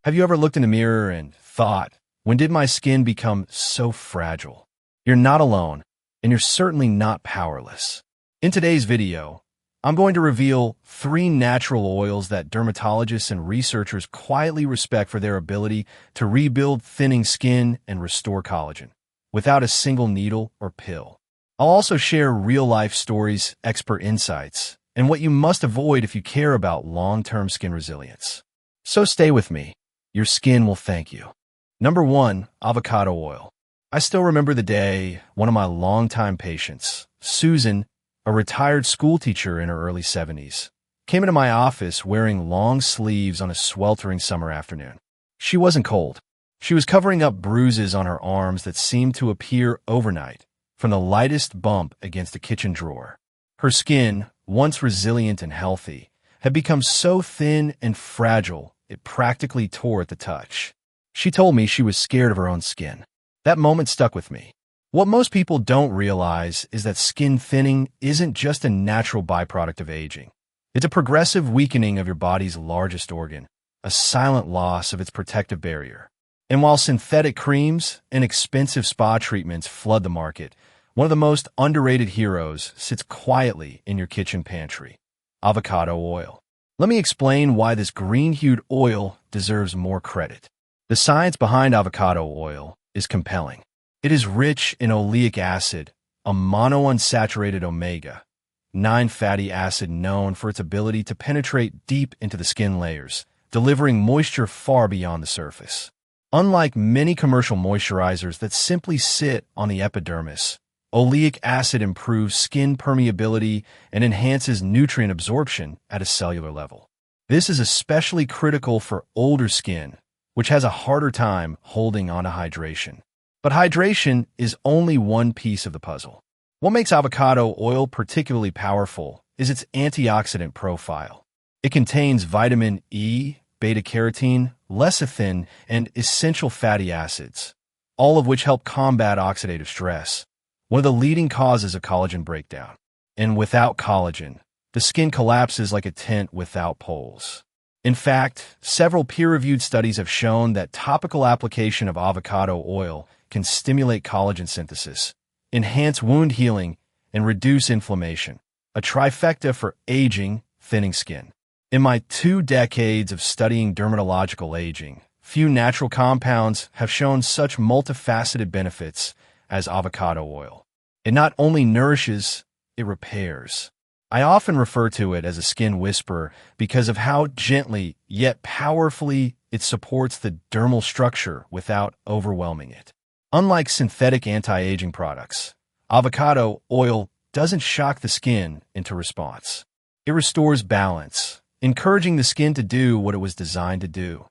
Have you ever looked in the mirror and thought, when did my skin become so fragile? You're not alone, and you're certainly not powerless. In today's video, I'm going to reveal 3 natural oils that dermatologists and researchers quietly respect for their ability to rebuild thinning skin and restore collagen, without a single needle or pill. I'll also share real-life stories, expert insights, and what you must avoid if you care about long-term skin resilience. So stay with me. Your skin will thank you. Number 1, avocado oil. I still remember the day one of my longtime patients, Susan, a retired school teacher in her early 70s, came into my office wearing long sleeves on a sweltering summer afternoon. She wasn't cold. She was covering up bruises on her arms that seemed to appear overnight from the lightest bump against a kitchen drawer. Her skin, once resilient and healthy, had become so thin and fragile it practically tore at the touch. She told me she was scared of her own skin. That moment stuck with me. What most people don't realize is that skin thinning isn't just a natural byproduct of aging. It's a progressive weakening of your body's largest organ, a silent loss of its protective barrier. And while synthetic creams and expensive spa treatments flood the market, one of the most underrated heroes sits quietly in your kitchen pantry: avocado oil. Let me explain why this green-hued oil deserves more credit. The science behind avocado oil is compelling. It is rich in oleic acid, a monounsaturated omega-9 fatty acid known for its ability to penetrate deep into the skin layers, delivering moisture far beyond the surface. Unlike many commercial moisturizers that simply sit on the epidermis, oleic acid improves skin permeability and enhances nutrient absorption at a cellular level. This is especially critical for older skin, which has a harder time holding on to hydration. But hydration is only one piece of the puzzle. What makes avocado oil particularly powerful is its antioxidant profile. It contains vitamin E, beta-carotene, lecithin, and essential fatty acids, all of which help combat oxidative stress, one of the leading causes of collagen breakdown. And without collagen, the skin collapses like a tent without poles. In fact, several peer-reviewed studies have shown that topical application of avocado oil can stimulate collagen synthesis, enhance wound healing, and reduce inflammation, a trifecta for aging, thinning skin. In my 2 decades of studying dermatological aging, few natural compounds have shown such multifaceted benefits as avocado oil. It not only nourishes, it repairs. I often refer to it as a skin whisperer because of how gently yet powerfully it supports the dermal structure without overwhelming it. Unlike synthetic anti-aging products, avocado oil doesn't shock the skin into response. It restores balance, encouraging the skin to do what it was designed to do: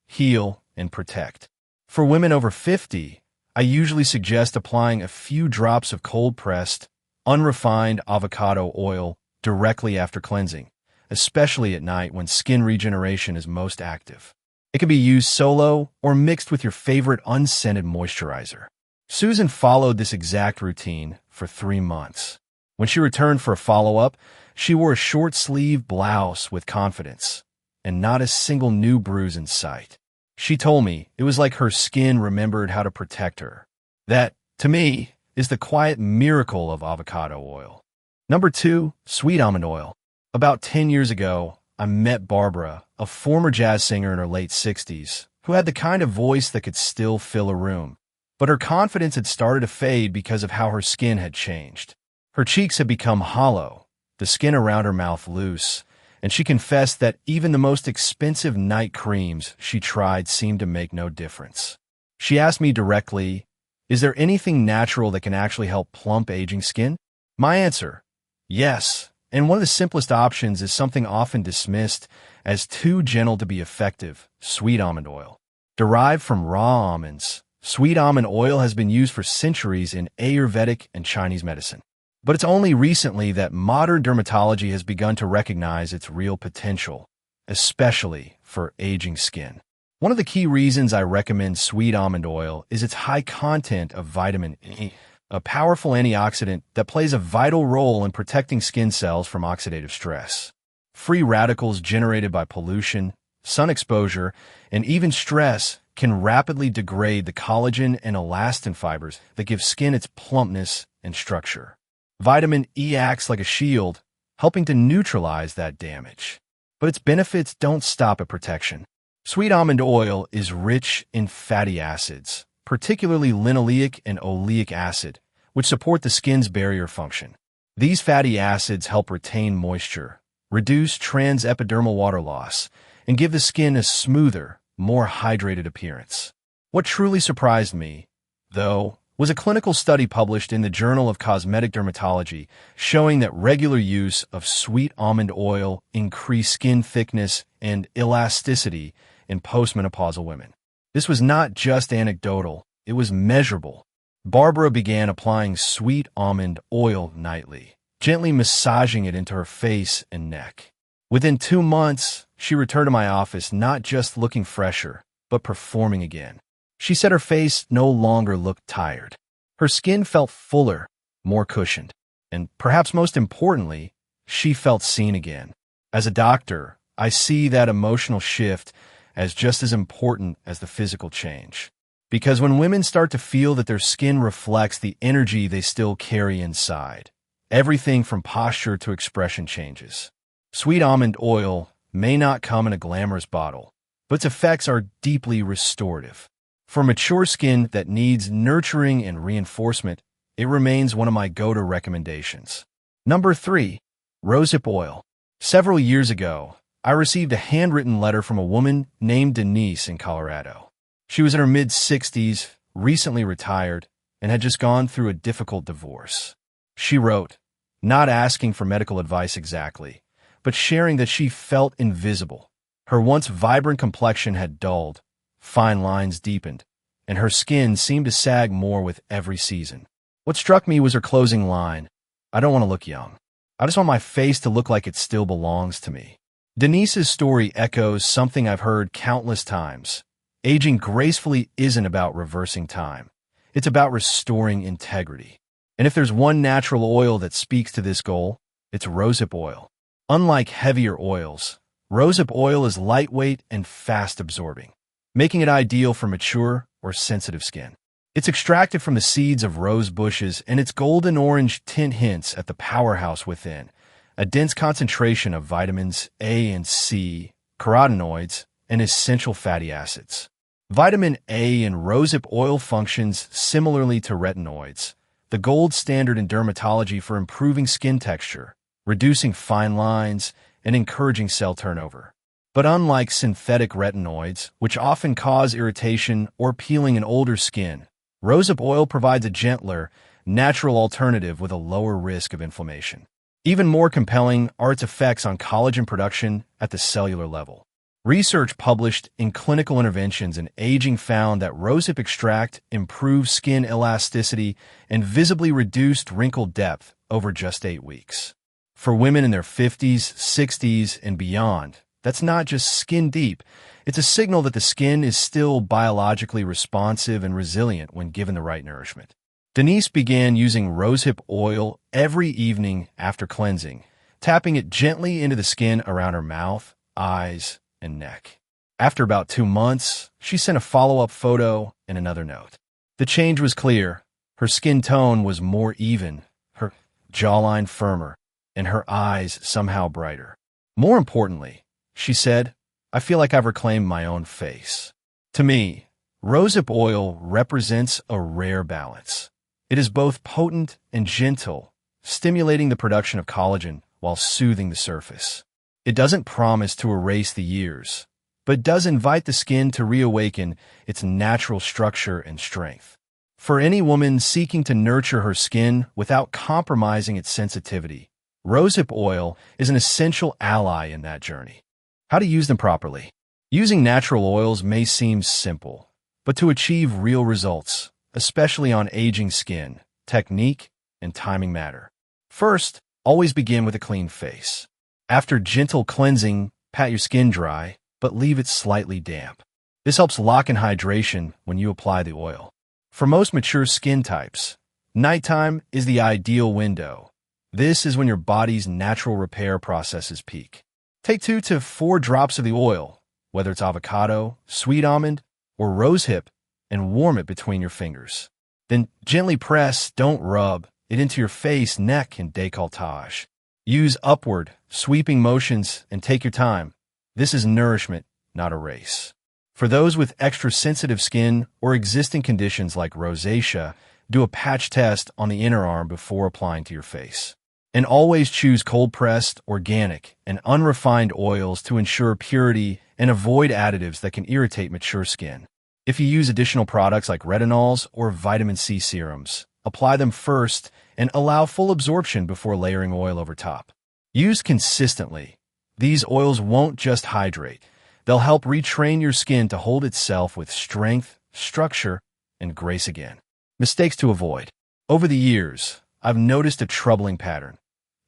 heal and protect. For women over 50, I usually suggest applying a few drops of cold-pressed, unrefined avocado oil directly after cleansing, especially at night when skin regeneration is most active. It can be used solo or mixed with your favorite unscented moisturizer. Susan followed this exact routine for 3 months. When she returned for a follow-up, she wore a short-sleeved blouse with confidence, and not a single new bruise in sight. She told me it was like her skin remembered how to protect her. That, to me, is the quiet miracle of avocado oil. Number 2, sweet almond oil. About 10 years ago, I met Barbara, a former jazz singer in her late 60s, who had the kind of voice that could still fill a room. But her confidence had started to fade because of how her skin had changed. Her cheeks had become hollow, the skin around her mouth loose, and she confessed that even the most expensive night creams she tried seemed to make no difference. She asked me directly, "Is there anything natural that can actually help plump aging skin?" My answer: yes, and one of the simplest options is something often dismissed as too gentle to be effective: sweet almond oil. Derived from raw almonds, sweet almond oil has been used for centuries in Ayurvedic and Chinese medicine. But it's only recently that modern dermatology has begun to recognize its real potential, especially for aging skin. One of the key reasons I recommend sweet almond oil is its high content of vitamin E, a powerful antioxidant that plays a vital role in protecting skin cells from oxidative stress. Free radicals generated by pollution, sun exposure, and even stress can rapidly degrade the collagen and elastin fibers that give skin its plumpness and structure. Vitamin E acts like a shield, helping to neutralize that damage. But its benefits don't stop at protection. Sweet almond oil is rich in fatty acids, particularly linoleic and oleic acid, which support the skin's barrier function. These fatty acids help retain moisture, reduce transepidermal water loss, and give the skin a smoother, more hydrated appearance. What truly surprised me, though, was a clinical study published in the Journal of Cosmetic Dermatology showing that regular use of sweet almond oil increased skin thickness and elasticity in postmenopausal women. This was not just anecdotal, it was measurable. Barbara began applying sweet almond oil nightly, gently massaging it into her face and neck. Within 2 months, she returned to my office not just looking fresher, but performing again. She said her face no longer looked tired. Her skin felt fuller, more cushioned, and perhaps most importantly, she felt seen again. As a doctor, I see that emotional shift as just as important as the physical change. Because when women start to feel that their skin reflects the energy they still carry inside, everything from posture to expression changes. Sweet almond oil may not come in a glamorous bottle, but its effects are deeply restorative. For mature skin that needs nurturing and reinforcement, it remains one of my go-to recommendations. Number 3. Rosehip oil. Several years ago, I received a handwritten letter from a woman named Denise in Colorado. She was in her mid-60s, recently retired, and had just gone through a difficult divorce. She wrote, not asking for medical advice exactly, but sharing that she felt invisible. Her once vibrant complexion had dulled, fine lines deepened, and her skin seemed to sag more with every season. What struck me was her closing line, I don't want to look young. I just want my face to look like it still belongs to me. Denise's story echoes something I've heard countless times. Aging gracefully isn't about reversing time. It's about restoring integrity. And if there's one natural oil that speaks to this goal, it's rosehip oil. Unlike heavier oils, rosehip oil is lightweight and fast-absorbing, making it ideal for mature or sensitive skin. It's extracted from the seeds of rose bushes, and its golden-orange tint hints at the powerhouse within, a dense concentration of vitamins A and C, carotenoids, and essential fatty acids. Vitamin A in rosehip oil functions similarly to retinoids, the gold standard in dermatology for improving skin texture, reducing fine lines, and encouraging cell turnover. But unlike synthetic retinoids, which often cause irritation or peeling in older skin, rosehip oil provides a gentler, natural alternative with a lower risk of inflammation. Even more compelling are its effects on collagen production at the cellular level. Research published in Clinical Interventions in Aging found that rosehip extract improved skin elasticity and visibly reduced wrinkle depth over just 8 weeks. For women in their 50s, 60s, and beyond, that's not just skin deep, it's a signal that the skin is still biologically responsive and resilient when given the right nourishment. Denise began using rosehip oil every evening after cleansing, tapping it gently into the skin around her mouth, eyes, and neck. After about 2 months, she sent a follow-up photo and another note. The change was clear. Her skin tone was more even, her jawline firmer, and her eyes somehow brighter. More importantly, she said, I feel like I've reclaimed my own face. To me, rosehip oil represents a rare balance. It is both potent and gentle, stimulating the production of collagen while soothing the surface. It doesn't promise to erase the years, but does invite the skin to reawaken its natural structure and strength. For any woman seeking to nurture her skin without compromising its sensitivity, rosehip oil is an essential ally in that journey. How to use them properly. Using natural oils may seem simple, but to achieve real results, especially on aging skin, technique and timing matter. First, always begin with a clean face. After gentle cleansing, pat your skin dry, but leave it slightly damp. This helps lock in hydration when you apply the oil. For most mature skin types, nighttime is the ideal window. This is when your body's natural repair processes peak. Take 2 to 4 drops of the oil, whether it's avocado, sweet almond, or rosehip, and warm it between your fingers. Then gently press, don't rub, it into your face, neck, and décolletage. Use upward, sweeping motions and take your time. This is nourishment, not a race. For those with extra sensitive skin or existing conditions like rosacea, do a patch test on the inner arm before applying to your face. And always choose cold-pressed, organic, and unrefined oils to ensure purity and avoid additives that can irritate mature skin. If you use additional products like retinols or vitamin C serums, apply them first and allow full absorption before layering oil over top. Used consistently, these oils won't just hydrate. They'll help retrain your skin to hold itself with strength, structure, and grace again. Mistakes to avoid. Over the years, I've noticed a troubling pattern.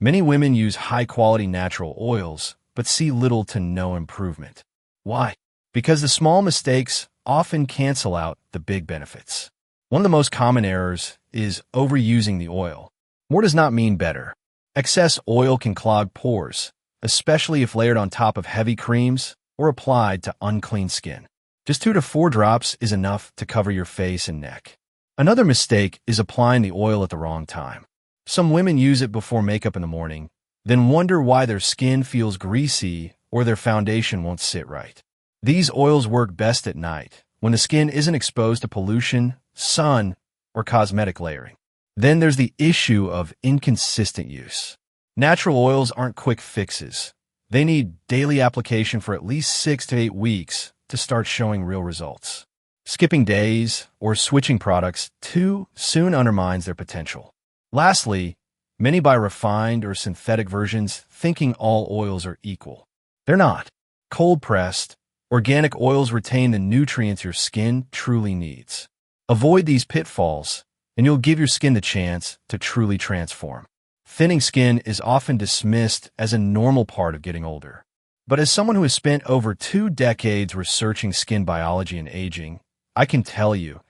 Many women use high-quality natural oils, but see little to no improvement. Why? Because the small mistakes often cancel out the big benefits. One of the most common errors is overusing the oil. More does not mean better. Excess oil can clog pores, especially if layered on top of heavy creams or applied to unclean skin. Just 2 to 4 drops is enough to cover your face and neck. Another mistake is applying the oil at the wrong time. Some women use it before makeup in the morning, then wonder why their skin feels greasy or their foundation won't sit right. These oils work best at night, when the skin isn't exposed to pollution, sun, or cosmetic layering. Then there's the issue of inconsistent use. Natural oils aren't quick fixes. They need daily application for at least 6 to 8 weeks to start showing real results. Skipping days or switching products too soon undermines their potential. Lastly, many buy refined or synthetic versions thinking all oils are equal. They're not. Cold-pressed, organic oils retain the nutrients your skin truly needs. Avoid these pitfalls, and you'll give your skin the chance to truly transform. Thinning skin is often dismissed as a normal part of getting older. But as someone who has spent over 2 decades researching skin biology and aging, I can tell you,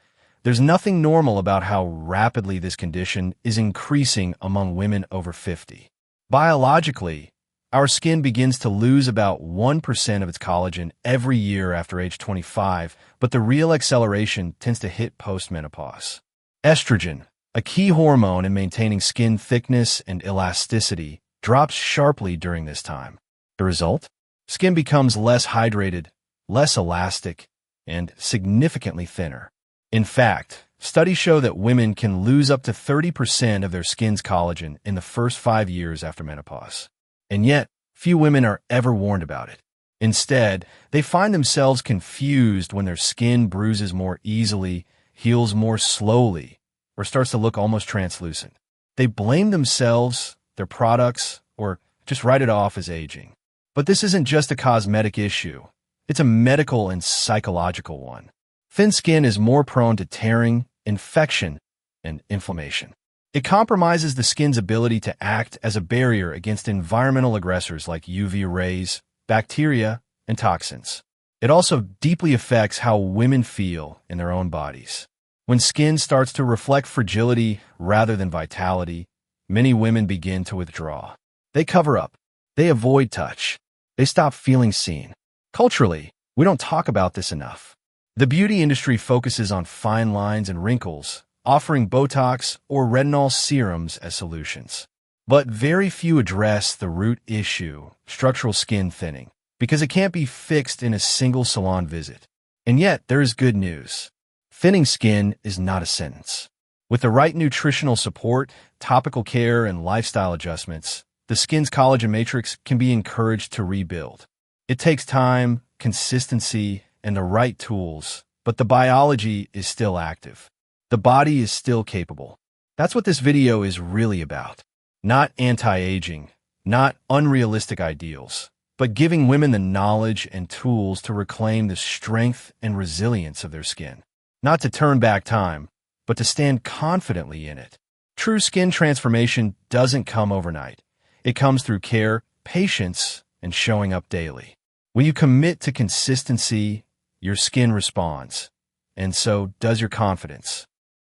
there's nothing normal about how rapidly this condition is increasing among women over 50. Biologically, our skin begins to lose about 1% of its collagen every year after age 25, but the real acceleration tends to hit post-menopause. Estrogen, a key hormone in maintaining skin thickness and elasticity, drops sharply during this time. The result? Skin becomes less hydrated, less elastic, and significantly thinner. In fact, studies show that women can lose up to 30% of their skin's collagen in the first 5 years after menopause. And yet, few women are ever warned about it. Instead, they find themselves confused when their skin bruises more easily, heals more slowly, or starts to look almost translucent. They blame themselves, their products, or just write it off as aging. But this isn't just a cosmetic issue. It's a medical and psychological one. Thin skin is more prone to tearing, infection, and inflammation. It compromises the skin's ability to act as a barrier against environmental aggressors like UV rays, bacteria, and toxins. It also deeply affects how women feel in their own bodies. When skin starts to reflect fragility rather than vitality, many women begin to withdraw. They cover up. They avoid touch. They stop feeling seen. Culturally, we don't talk about this enough. The beauty industry focuses on fine lines and wrinkles, offering Botox or retinol serums as solutions. But very few address the root issue, structural skin thinning, because it can't be fixed in a single salon visit. And yet, there is good news. Thinning skin is not a sentence. With the right nutritional support, topical care, and lifestyle adjustments, the skin's collagen matrix can be encouraged to rebuild. It takes time, consistency, and the right tools, but the biology is still active. The body is still capable. That's what this video is really about. Not anti-aging, not unrealistic ideals, but giving women the knowledge and tools to reclaim the strength and resilience of their skin. Not to turn back time, but to stand confidently in it. True skin transformation doesn't come overnight. It comes through care, patience, and showing up daily. When you commit to consistency, your skin responds, and so does your confidence.